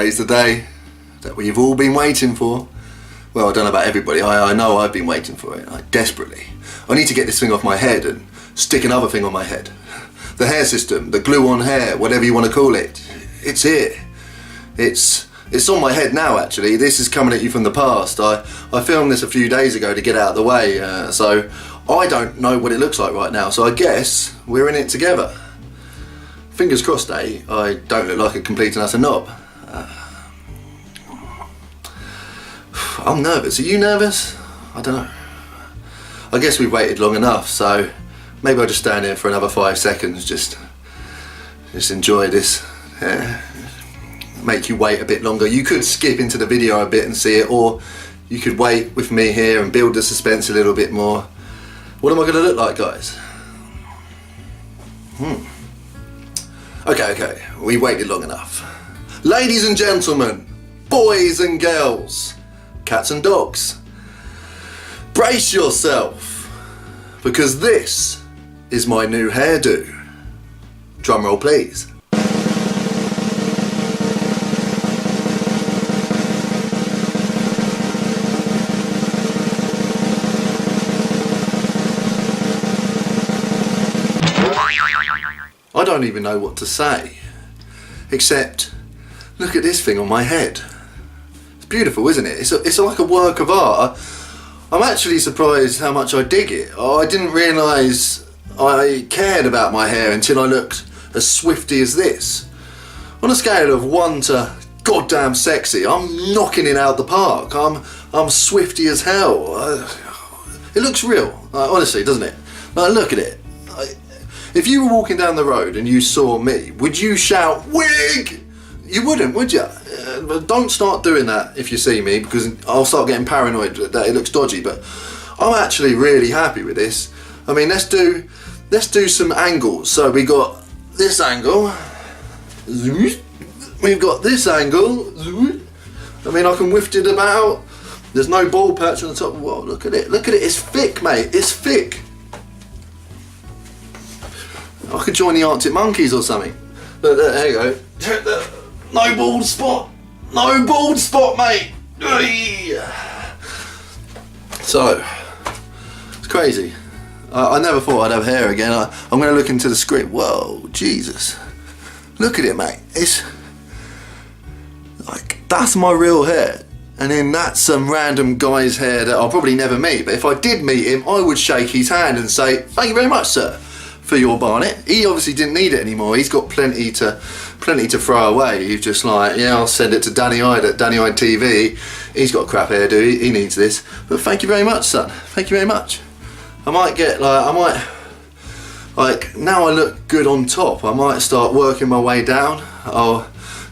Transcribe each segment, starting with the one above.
Today's the day that we've all been waiting for. Well, I don't know about everybody, I know I've been waiting for it, desperately. I need to get this thing off my head and stick another thing on my head. The hair system, the glue on hair, whatever you want to call it, it's here. It's on my head now actually. This is coming at you from the past. I filmed this a few days ago to get out of the way, so I don't know what it looks like right now, so I guess we're in it together. Fingers crossed, eh? I don't look like a complete and utter knob. I'm nervous. Are you nervous? I don't know. I guess we've waited long enough, so maybe I'll just stand here for another 5 seconds, just enjoy this. Make you wait a bit longer. You could skip into the video a bit and see it, or you could wait with me here and build the suspense a little bit more. What am I going to look like, guys? Okay, we waited long enough. Ladies and gentlemen, boys and girls, cats and dogs, brace yourself, because this is my new hairdo. Drum roll please. I don't even know what to say, except look at this thing on my head. It's beautiful, isn't it? It's like a work of art. I'm actually surprised how much I dig it. I didn't realise I cared about my hair until I looked as swifty as this. On a scale of 1 to goddamn sexy, I'm knocking it out the park. I'm swifty as hell. It looks real, honestly, doesn't it? Like, look at it. If you were walking down the road and you saw me, would you shout, "Wig"? You wouldn't, would you? But don't start doing that if you see me, because I'll start getting paranoid that it looks dodgy. But I'm actually really happy with this. I mean, let's do some angles. So we got this angle. We've got this angle. I mean, I can whiff it about. There's no bald patch on the top. Whoa, look at it. Look at it. It's thick, mate. It's thick. I could join the Arctic Monkeys or something. But there you go. No bald spot. No bald spot, mate. So, it's crazy. I never thought I'd have hair again. I'm going to look into the script. Whoa, Jesus. Look at it, mate. It's like, that's my real hair. And then that's some random guy's hair that I'll probably never meet. But if I did meet him, I would shake his hand and say, "Thank you very much, sir, for your barnet." He obviously didn't need it anymore. He's got plenty to throw away. He's just like, yeah, I'll send it to Danny Hyde at Danny Hyde TV. He's got crap hairdo. He needs this. But thank you very much, son. Thank you very much. I might get like now I look good on top. I might start working my way down. I'll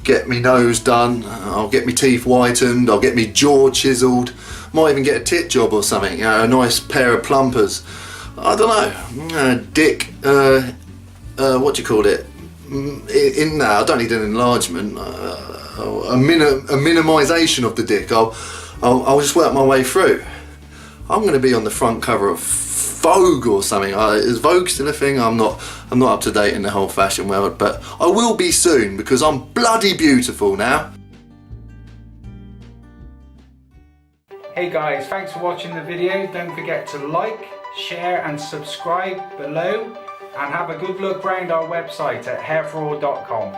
get me nose done. I'll get me teeth whitened. I'll get me jaw chiseled. Might even get a tit job or something. You know, a nice pair of plumpers. I don't know, dick, what do you call it? In there, I don't need an enlargement, a minimisation of the dick. I'll just work my way through. I'm going to be on the front cover of Vogue or something. Is Vogue still a thing? I'm not up to date in the whole fashion world, but I will be soon because I'm bloody beautiful now. Hey guys, thanks for watching the video. Don't forget to like, share and subscribe below, and have a good look round our website at hairforall.com.